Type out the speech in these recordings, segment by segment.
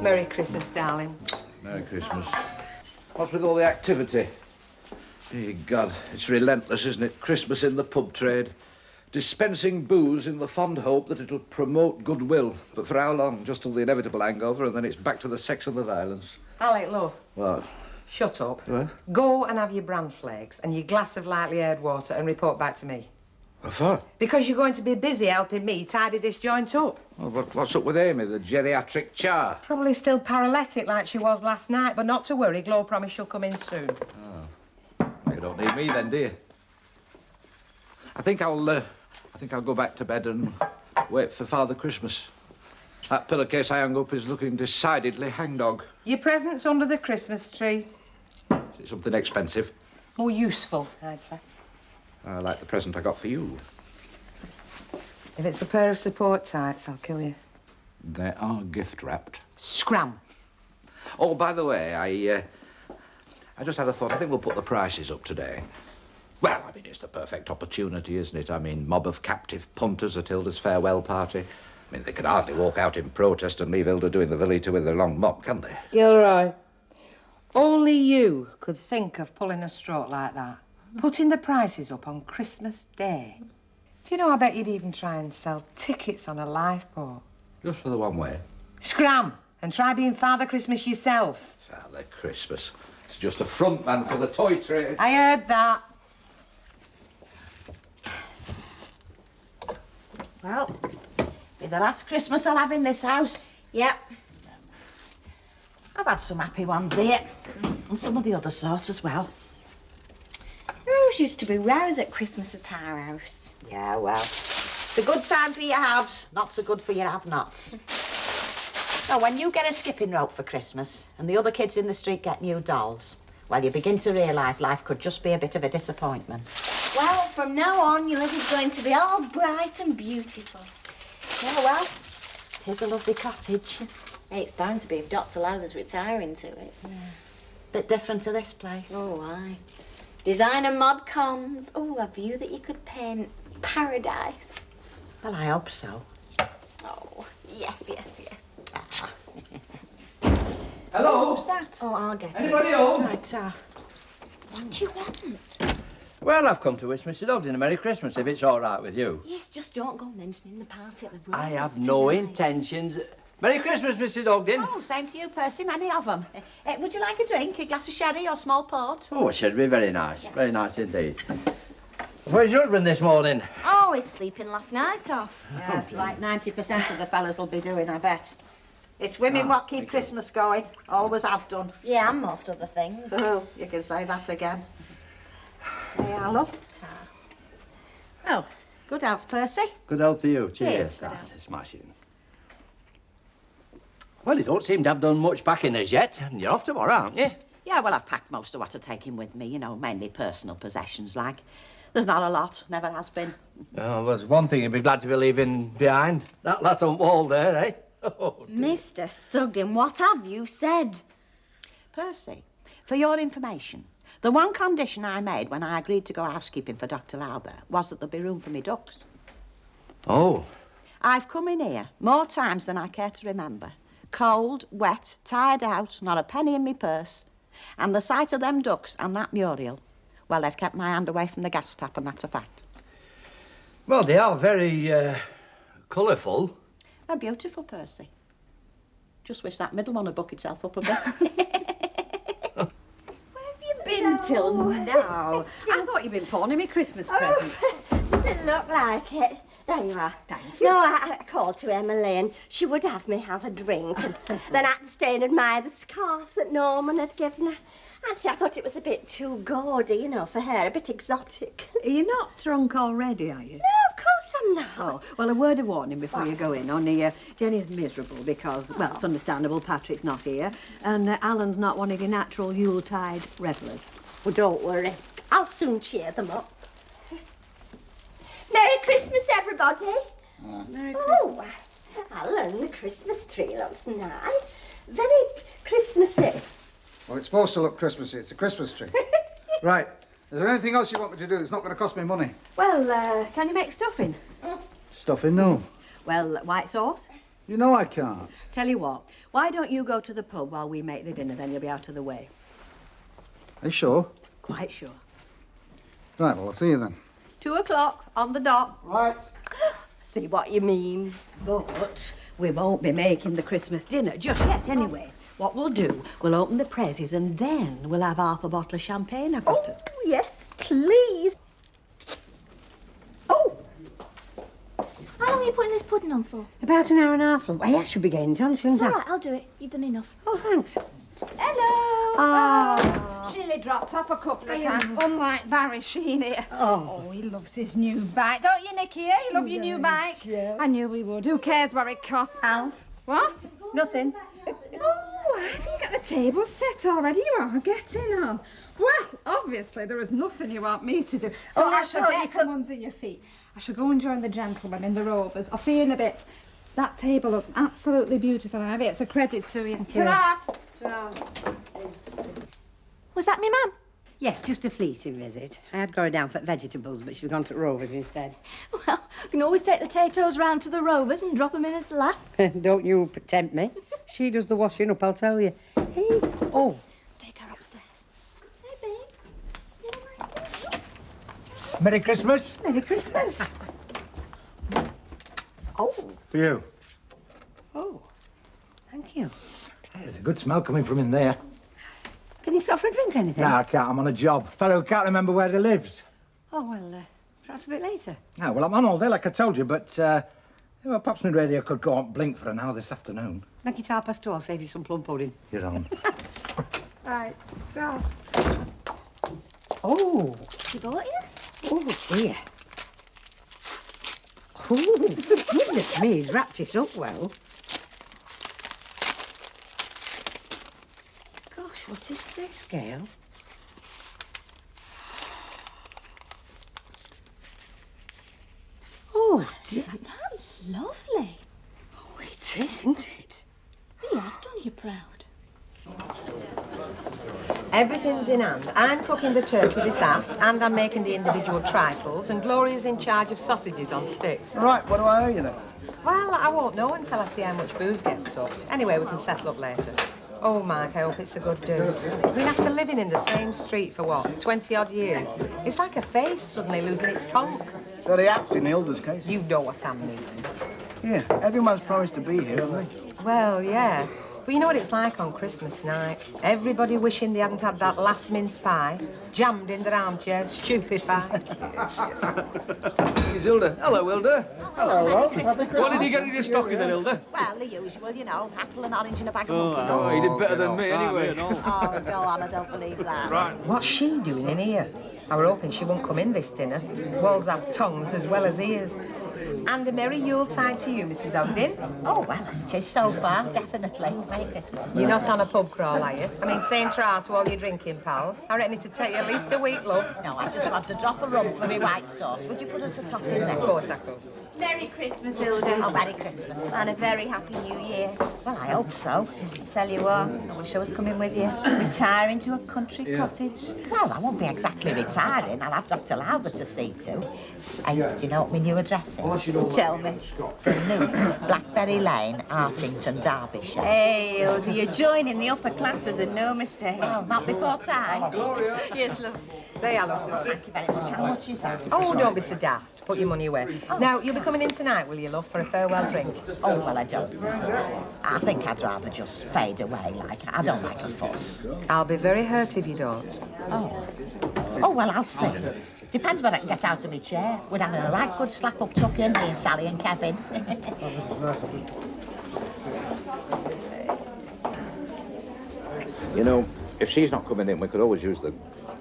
Merry Christmas, darling. Merry Christmas. What's with all the activity? Dear God, it's relentless, isn't it? Christmas in the pub trade. Dispensing booze in the fond hope that it'll promote goodwill. But for how long? Just till the inevitable hangover, and then it's back to the sex and the violence. Alec, love. What? Shut up. What? Go and have your bran flakes and your glass of lightly aired water and report back to me. What for? Because you're going to be busy helping me tidy this joint up. Well, what's up with Amy, the geriatric char? Probably still paralytic like she was last night, but not to worry, Glow promised she'll come in soon. Oh. You don't need me then, do you? I think I'll go back to bed and wait for Father Christmas. That pillowcase I hung up is looking decidedly hangdog. Your present's under the Christmas tree. Is it something expensive? More useful, I'd say. I like the present I got for you. If it's a pair of support tights, I'll kill you. They are gift-wrapped. Scram. Oh, by the way, I just had a thought. I think we'll put the prices up today. Well, I mean, it's the perfect opportunity, isn't it? I mean, mob of captive punters at Hilda's farewell party. I mean, they can hardly walk out in protest and leave Hilda doing the village with a long mop, can they? Gilroy, only you could think of pulling a stroke like that. Putting the prices up on Christmas Day. Do you know, I bet you'd even try and sell tickets on a lifeboat. Just for the one way. Scram, and try being Father Christmas yourself. Father Christmas. It's just a front man for the toy trade. I heard that. Well, be the last Christmas I'll have in this house. Yep. I've had some happy ones here, and some of the other sort as well. There always used to be rows at Christmas at our house. Yeah, well, it's a good time for your haves, not so good for your have-nots. Now, when you get a skipping rope for Christmas and the other kids in the street get new dolls, well, you begin to realise life could just be a bit of a disappointment. Well, from now on, yours is going to be all bright and beautiful. Yeah, well, it is a lovely cottage. It's bound to be if Dr. Lowther's retiring to it. Yeah. Bit different to this place. Oh, aye. Designer mod cons. Oh, a view that you could paint. Paradise. Well, I hope so. Oh, yes, yes, yes. Hello? Who's that? Oh, I'll get Anybody it. home? Right, What do you want? Well, I've come to wish Mrs. Ogden a Merry Christmas, if it's all right with you. Yes, just don't go mentioning the party at the Rovers I have no tonight. intentions... Merry Christmas, Mrs. Ogden. Oh, same to you, Percy. Many of them. Would you like a drink, a glass of sherry or small port? Oh, it should be very nice. Very nice indeed. Where's your husband this morning? Oh, he's sleeping last night off. Yeah, like 90% of the fellas will be doing, I bet. It's women what keep Christmas going. Always have done. Yeah, and most other things. Oh, you can say that again. There you are, love. Well, good health, Percy. Good health to you. Cheers. That's smashing. Well, you don't seem to have done much packing as yet. You're off tomorrow, aren't you? Yeah, well, I've packed most of what I'm taking with me, you know, mainly personal possessions, like. There's not a lot, never has been. Oh, there's one thing you'd be glad to be leaving behind. That lot on wall there, eh? Oh, dear. Mr. Sugden, what have you said? Percy, for your information, the one condition I made when I agreed to go housekeeping for Dr. Lowther was that there'd be room for me ducks. Oh. I've come in here more times than I care to remember. Cold, wet, tired out, not a penny in me purse. And the sight of them ducks and that Muriel, well, they've kept my hand away from the gas tap, and that's a fact. Well, they are very, colourful. They're beautiful, Percy. Just wish that middle one would buck itself up a bit. Where have you been till now? I thought you'd been pawning me Christmas present. Does it look like it? There you are. Thank you. No, I called to Emily and she would have me have a drink. And then I had to stay and admire the scarf that Norman had given her. Actually, I thought it was a bit too gaudy, you know, for her, a bit exotic. You're not drunk already, are you? No, of course I'm not. Oh, well, a word of warning before you go in. Only Jenny's miserable because, well, it's understandable, Patrick's not here, and Alan's not one of your natural Yuletide revellers. Well, don't worry. I'll soon cheer them up. Merry Christmas, everybody. Merry Oh, Alan, the Christmas tree looks nice. Very Christmassy. Well, it's supposed to look Christmassy. It's a Christmas tree. Right. Is there anything else you want me to do that's not going to cost me money? Well, can you make stuffing? Stuffing, no. Well, white sauce, You know I can't. Tell you what, why don't you go to the pub while we make the dinner, then you'll be out of the way. Are you sure? Quite sure. Right, well, I'll see you then. 2 o'clock on the dot. Right. See what you mean. But we won't be making the Christmas dinner just yet, anyway. What we'll do, we'll open the prezzies and then we'll have half a bottle of champagne I've got us. Oh, yes, please. Oh! How long are you putting this pudding on for? About an hour and a half, love. I should be getting done, shouldn't It's all I? right, I'll do it. You've done enough. Oh, thanks. Hello! Ah. She nearly dropped off a couple of times, unlike Barry Sheen here. Oh, he loves his new bike. Don't you, Nicky? You love your new bike? Yeah. I knew he would. Who cares what it costs? Alf? What? Nothing. Oh, have you got the table set already? You are getting on. Well, obviously there is nothing you want me to do. So I shall get from under your feet. I shall go and join the gentlemen in the Rovers. I'll see you in a bit. That table looks absolutely beautiful, Ivy. It's a credit to you. Ta-ra! Ta-ra. Was that me, Mum? Yes, just a fleeting visit. I had Gora down for vegetables, but she's gone to Rovers instead. Well, you can always take the potatoes round to the Rovers and drop them in at the lap. Don't you tempt me. She does the washing up, I'll tell you. Hey, oh. Take her upstairs. Hey, babe. You have a nice day. Merry Christmas. Merry Christmas. Oh. For you. Oh. Thank you. There's a good smell coming from in there. Can you stop for a drink or anything? No, I can't. I'm on a job. Fellow can't remember where he lives. Oh, well, perhaps a bit later. No, well, I'm on all day, like I told you, but well, perhaps my radio could go on blink for an hour this afternoon. Make it 2:30, I'll save you some plum pudding. You're on. Right, so. Oh. She bought you? Oh, dear. Oh, goodness me, he's wrapped it up well. Gosh, what is this, Gail? Oh, dear. That's lovely. Oh, it is, isn't it? He has done you proud. Everything's in hand. I'm cooking the turkey this aft, and I'm making the individual trifles, and Gloria's in charge of sausages on sticks. Right, what do I owe you then? Well, I won't know until I see how much booze gets sucked. Anyway, we can settle up later. Oh, Mike, I hope it's a good do. I mean, after living in the same street for, what, 20-odd years, it's like a face suddenly losing its conch. Got apt in Hilda's case. You know what I mean. Yeah, everyone's promised to be here, haven't they? Well, yeah. But you know what it's like on Christmas night? Everybody wishing they hadn't had that last mince pie, jammed in their armchairs, stupefied. It's Hilda. Hello, Hilda. Hello, Rob. What did you get in your stocking then, Hilda? Well, the usual, you know, apple and orange and a bag of muffins. Oh, you did better than me anyway. Oh, go on, I don't believe that. Right. What's she doing in here? I were hoping she wouldn't come in this dinner. Walls have tongues as well as ears. And a merry Yuletide to you, Mrs Ogden. Oh, well, it is so far, definitely. Merry Christmas. You're not on a pub crawl, are you? I mean, saying tra to all your drinking pals. I reckon it'd take you at least a week, love. No, I just want to drop a rum for me white sauce. Would you put us a tot in there? Of course I could. Merry Christmas, Hilda. Oh, Merry Christmas. And a very happy New Year. Well, I hope so. Tell you what, I wish I was coming with you. Retiring to a country cottage. Well, I won't be exactly retiring. I'll have Dr. Lauber to see to. And do you know what my new address is? Tell me. The Luke, Blackberry Lane, Artington, Derbyshire. Hey, Hilda, you're joining the upper classes and no mistake. Well, not before time. Gloria. Yes, love. There you are. Thank you very much. How much is that? Oh, don't be so daft. Put your money away. Now, you'll be coming in tonight, will you, love, for a farewell drink? Oh, well, I don't. I think I'd rather just fade away like I don't like a fuss. I'll be very hurt if you don't. Oh, well, I'll see. Depends what I can get out of my chair. We're having a right good slap-up tuck-in, me and Sally and Kevin. You know, if she's not coming in, we could always use the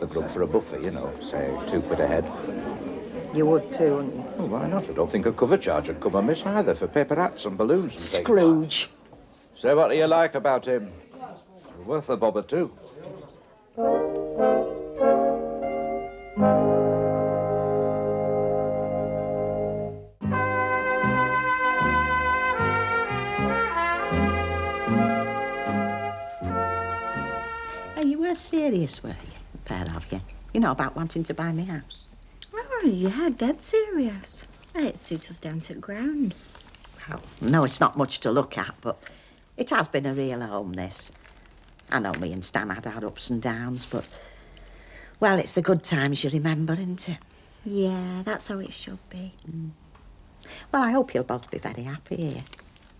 grub for a buffer, you know, say £2 a head. You would too, wouldn't you? Oh, why not? I don't think a cover charge would come amiss either for paper hats and balloons and things. Scrooge. So what do you like about him? Worth a bob or two. You were serious, were you, pair of you? You know, about wanting to buy me house. Oh, yeah, dead serious. It suits us down to the ground. Oh, no, it's not much to look at, but it has been a real home, this. I know me and Stan had our ups and downs, but... Well, it's the good times you remember, isn't it? Yeah, that's how it should be. Well, I hope you'll both be very happy here.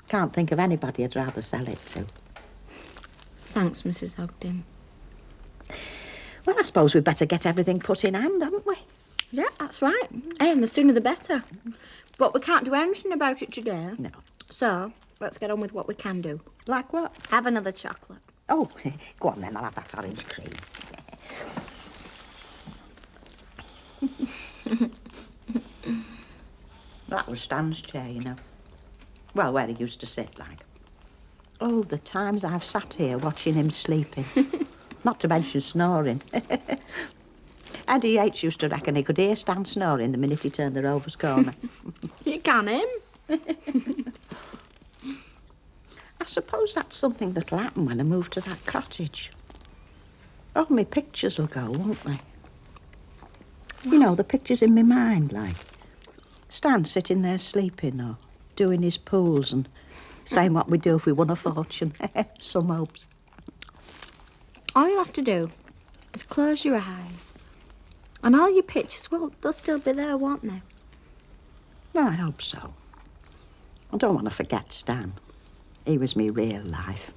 Can't think of anybody I'd rather sell it to. Thanks, Mrs Ogden. Well, I suppose we'd better get everything put in hand, haven't we? Yeah, that's right. And the sooner the better. But we can't do anything about it today. No. So, let's get on with what we can do. Like what? Have another chocolate. Oh, go on then, I'll have that orange cream. That was Stan's chair, you know. Well, where he used to sit, like. Oh, the times I've sat here watching him sleeping. Not to mention snoring. Eddie Yates used to reckon he could hear Stan snoring the minute he turned the Rovers corner. You can him. I suppose that's something that'll happen when I move to that cottage. Oh, my pictures will go, won't they? You know, the pictures in my mind, like. Stan sitting there sleeping or doing his pools and saying what we'd do if we won a fortune. Some hopes. All you have to do is close your eyes. And all your pictures, well, they'll still be there, won't they? Well, I hope so. I don't want to forget Stan. He was me real life.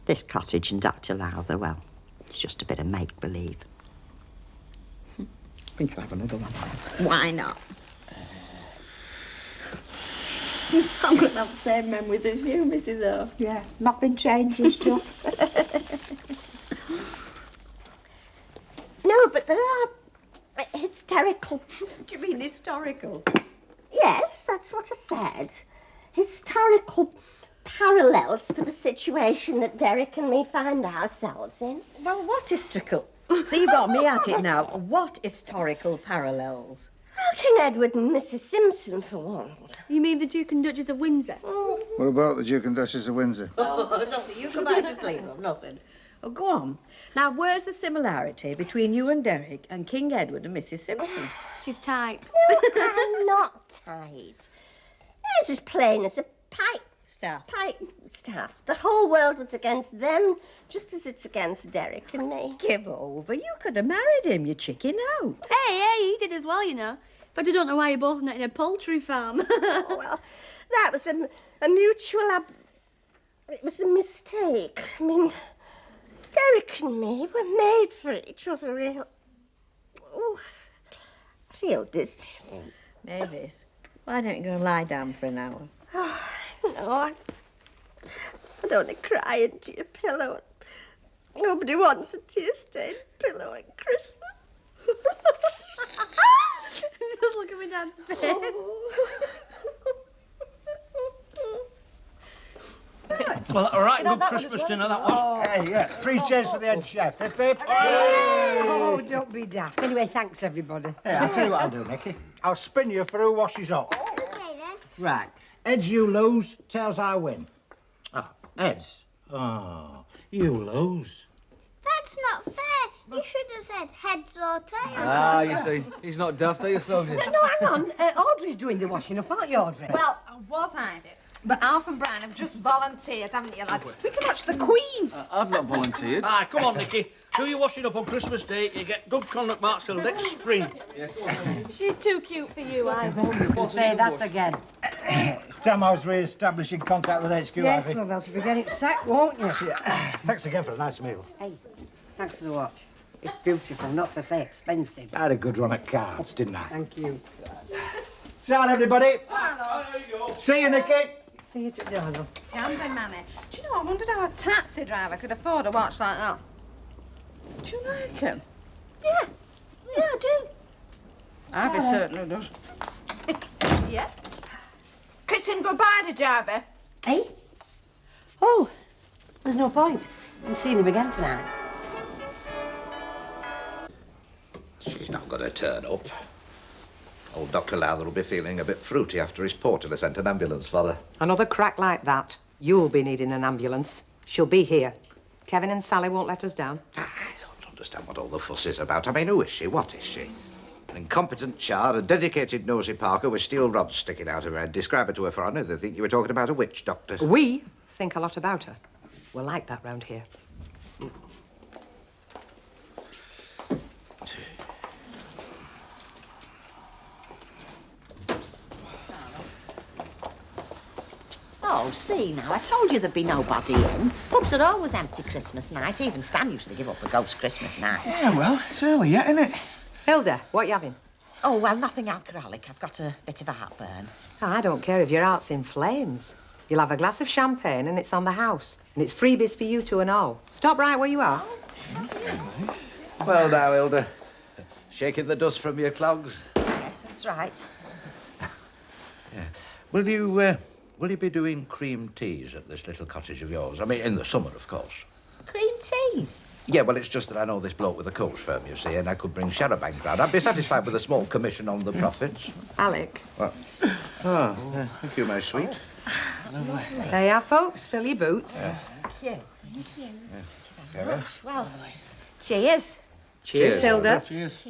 This cottage and Dr. Lowther, well, it's just a bit of make-believe. I think I'll have another one. Why not? I'm going to have the same memories as you, Mrs O. Yeah, nothing changes, Jo. No, but there are hysterical... Do you mean historical? Yes, that's what I said. Historical parallels for the situation that Derek and me find ourselves in. Well, what historical? So you've got me at it now. What historical parallels? Well, King Edward and Mrs Simpson, for one. You mean the Duke and Duchess of Windsor? What about the Duke and Duchess of Windsor? Oh, don't you go back to sleep. Nothing. Oh, go on. Now, where's the similarity between you and Derek and King Edward and Mrs Simpson? She's tight. No, I'm not tight. It's as plain as a pipe Staff. The whole world was against them, just as it's against Derek and me. Give over. You could have married him, you chicken out. Hey, he did as well, you know. But I don't know why you're both not in a poultry farm. Oh, well, that was a mutual... It was a mistake. I mean, Derek and me were made for each other, real... Oh, I feel dizzy. Mavis, why don't you go and lie down for an hour? Oh, no, I don't want to cry into your pillow. Nobody wants a tear-stained pillow at Christmas. Just look at my dad's face. Well, all right, good Christmas dinner, that was. Hey, yeah, 3 chairs for the head chef, hip hip. Oh, don't be daft. Anyway, thanks, everybody. Hey, I'll tell you what I'll do, Nicky. I'll spin you for who washes up. Okay, then. Right. Heads you lose, tails I win. Oh, heads. Oh, you lose. That's not fair. You should have said heads or tails. Ah, you see, he's not daft, are you, Soldier? No, hang on. Audrey's doing the washing up, aren't you, Audrey? Well, was I? But Alf and Brian have just volunteered, haven't you, lad? We can watch the Queen. I've not volunteered. Ah, come on, Nicky. Do your washing up on Christmas Day, you get good conduct marks till next spring. She's too cute for you, Ivy. You can say that again. It's time I was re-establishing contact with HQ, Yes, Ivy. love, else you'll be getting sacked, won't you? Yeah. Thanks again for a nice meal. Hey, thanks for the watch. It's beautiful, not to say expensive. I had a good run at cards, didn't I? Thank you. Ciao, everybody. Hello. See you, Nicky. See you today, love. Gambling money. Do you know, I wondered how a taxi driver could afford a watch like that. Do you like him? Yeah, I do. Ivy certainly does. Yeah. Kiss him goodbye to Ivy. Hey? Oh, there's no point. I'm seeing him again tonight. She's not going to turn up. Old Dr. Lowther will be feeling a bit fruity after his porter sent an ambulance for her. Another crack like that, you'll be needing an ambulance. She'll be here. Kevin and Sally won't let us down. I don't understand what all the fuss is about. I mean, who is she? What is she? An incompetent char, a dedicated nosy Parker with steel rods sticking out of her head. Describe her to a foreigner, they think you were talking about a witch doctor. We think a lot about her. We're like that round here. Oh, see now, I told you there'd be nobody in. Pubs are always empty Christmas night. Even Stan used to give up a ghost Christmas night. Yeah, well, it's early yet, isn't it? Hilda, what you having? Oh, well, nothing alcoholic. I've got a bit of a heartburn. Oh, I don't care if your heart's in flames. You'll have a glass of champagne and it's on the house. And it's freebies for you two and all. Stop right where you are. Well now, Hilda. Shaking the dust from your clogs. Yes, that's right. Yeah. Will you be doing cream teas at this little cottage of yours? I mean, in the summer, of course. Cream teas? Yeah, well, it's just that I know this bloke with the coach firm, you see, and I could bring Charabank round. I'd be satisfied with a small commission on the profits. Alec. Well, thank you, my sweet. There you are, folks. Fill your boots. Thank you. Thank you. Yeah. Very much. Well, cheers. Cheers, Hilda. Cheers.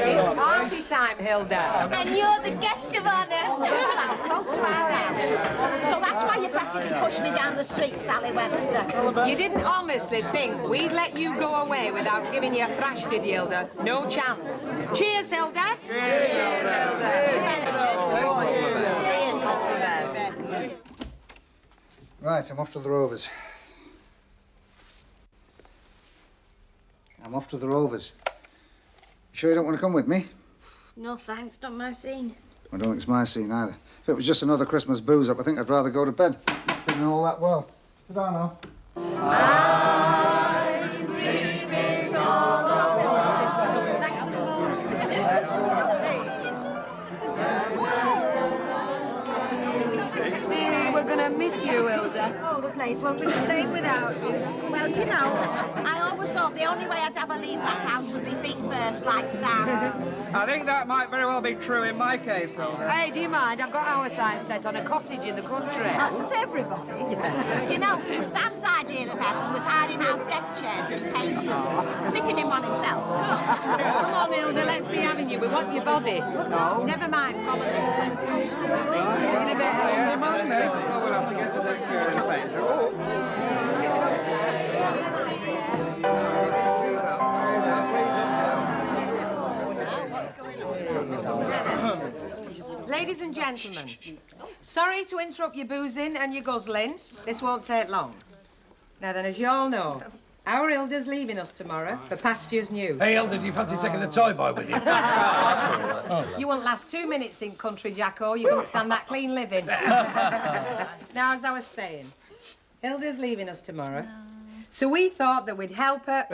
It's party time, Hilda. And you're the guest of honour. Well, close to our house. So that's why you practically pushed me down the street, Sally Webster. You didn't honestly think we'd let you go away without giving you a thrash, did you, Hilda? No chance. Cheers, Hilda. Cheers, Hilda. Right, I'm off to the Rovers. I'm off to the Rovers. You sure you don't want to come with me? No thanks, not my scene. I don't think it's my scene either. If it was just another Christmas booze-up, I think I'd rather go to bed. Not feeling all that well. Ta-da now. I'm dreaming of We're gonna miss you, Hilda. Oh, the place won't be the same without you. Well, do you know, I always thought the only way I'd ever leave that house would be feet first, like Stan. I think that might very well be true in my case, Hilda. Hey, do you mind? I've got our sign set on a cottage in the country. Hasn't everybody? Do you know, Stan's idea of heaven was hiding out deck chairs and painting, sitting in one himself. Come on, Hilda, let's be having you. We want your body. No. Never mind, follow me. See you in a bit. Well, we'll have to get to this here in place. Ladies and gentlemen, sorry to interrupt your boozing and your guzzling. This won't take long. Now then, as you all know, our Hilda's leaving us tomorrow for pastures new. Hey, Hilda, do you fancy taking the toy boy with you? You won't last 2 minutes in country, Jacko. You couldn't stand that clean living. Now, as I was saying, Hilda's leaving us tomorrow. So we thought that we'd help her...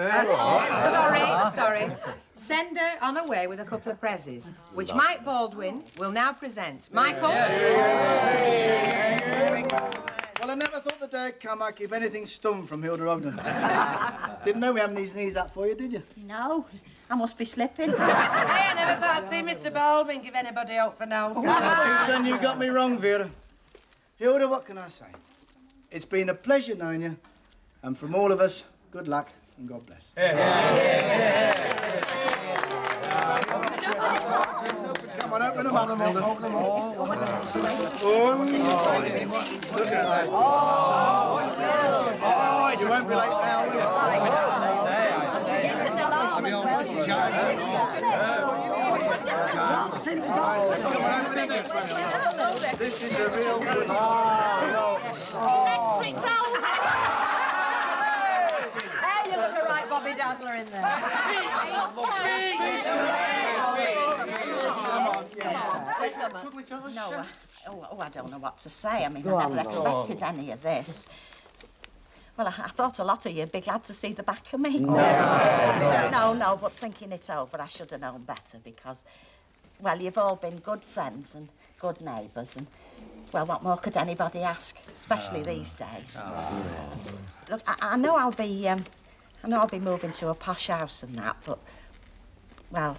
sorry. Send her on her way with a couple of prezzies, which Mike Baldwin will now present. Michael? Well, I never thought the day'd come I'd keep anything stunned from Hilda Ogden. Didn't know we having these knees up for you, did you? No, I must be slipping. Hey, I never thought I'd see Mr. Baldwin give anybody out for no. Then you got me wrong, Vera. Hilda, what can I say? It's been a pleasure knowing you, and from all of us, good luck and God bless. Come on, open them up, Hilda. Look at that. Oh, you won't be late now, will you? This is a real good Hey, you look a right Bobby Dazzler in there. No, I don't know what to say. I mean, I never expected any of this. Well, I thought a lot of you'd be glad to see the back of me. No, but thinking it over, I should have known better because, well, you've all been good friends and good neighbours and, well, what more could anybody ask, especially these days? Look, I know I'll be moving to a posh house and that, but, well,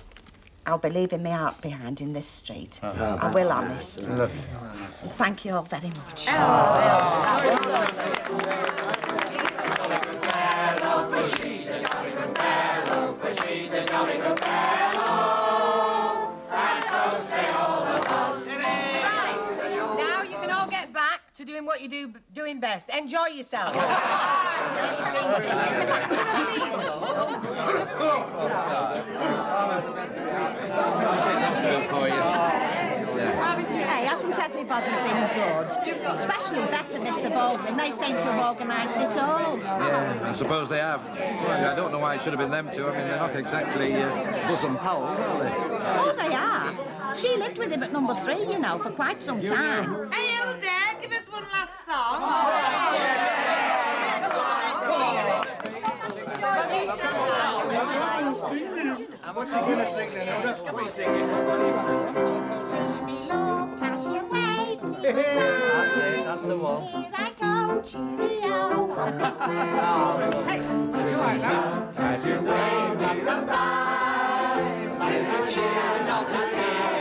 I'll be leaving my heart behind in this street. I will, honest. And thank you all very much. what you're doing best. Enjoy yourself. Hey, hasn't everybody been good? Especially better, Mr. Baldwin. They seem to have organised it all. Yeah, I suppose they have. Well, I don't know why it should have been them two. I mean, they're not exactly bosom pals, are they? Oh, they are. She lived with him at number 3, you know, for quite some time. Hey, Hilda, give us one last song. What you gonna sing then, Hilda? What are you singing? That's the one. Here I go, cheerio. Hey, would you like that? As you wave me goodbye, with a cheer, not a tear.